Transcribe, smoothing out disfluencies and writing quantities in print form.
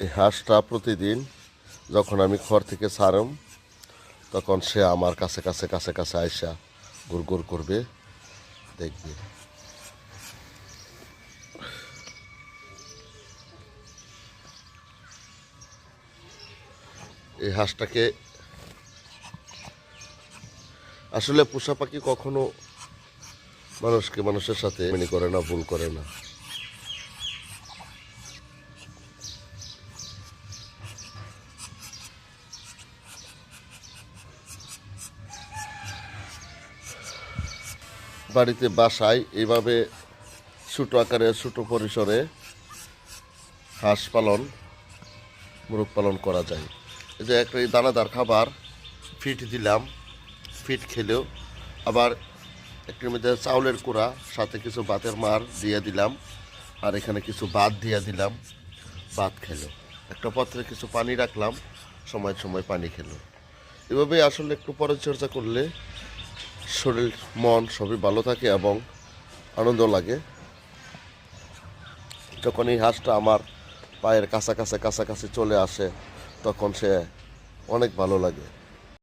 এই হাঁসটা প্রতিদিন যখন আমি ঘর থেকে ছাড়ম তখন সে আমার কাছে কাছে কাছে কাছে আইসা গুড় গুড় করবে, দেখবে। এই হাঁসটাকে আসলে পোষা পাখি কখনো মানুষের সাথে মিনি করে না, ভুল করে না। বাড়িতে বাসায় এইভাবে ছোট আকারে ছোট পরিসরে হাঁস পালন, মুরগ পালন করা যায়। এই যে একটা দানাদার খাবার ফিট দিলাম, ফিট খেলেও আবার একটির মধ্যে চাউলের কুড়া, সাথে কিছু ভাতের মার দিয়ে দিলাম, আর এখানে কিছু ভাত দিয়ে দিলাম, ভাত খেলো। একটা পাত্রে কিছু পানি রাখলাম, সময় সময় পানি খেলো। এভাবে আসলে একটু পরিচর্যা করলে শরীর মন সবই ভালো থাকে এবং আনন্দ লাগে। যখন এই হাঁসটা আমার পায়ের কাছাকাছি চলে আসে তখন সে অনেক ভালো লাগে।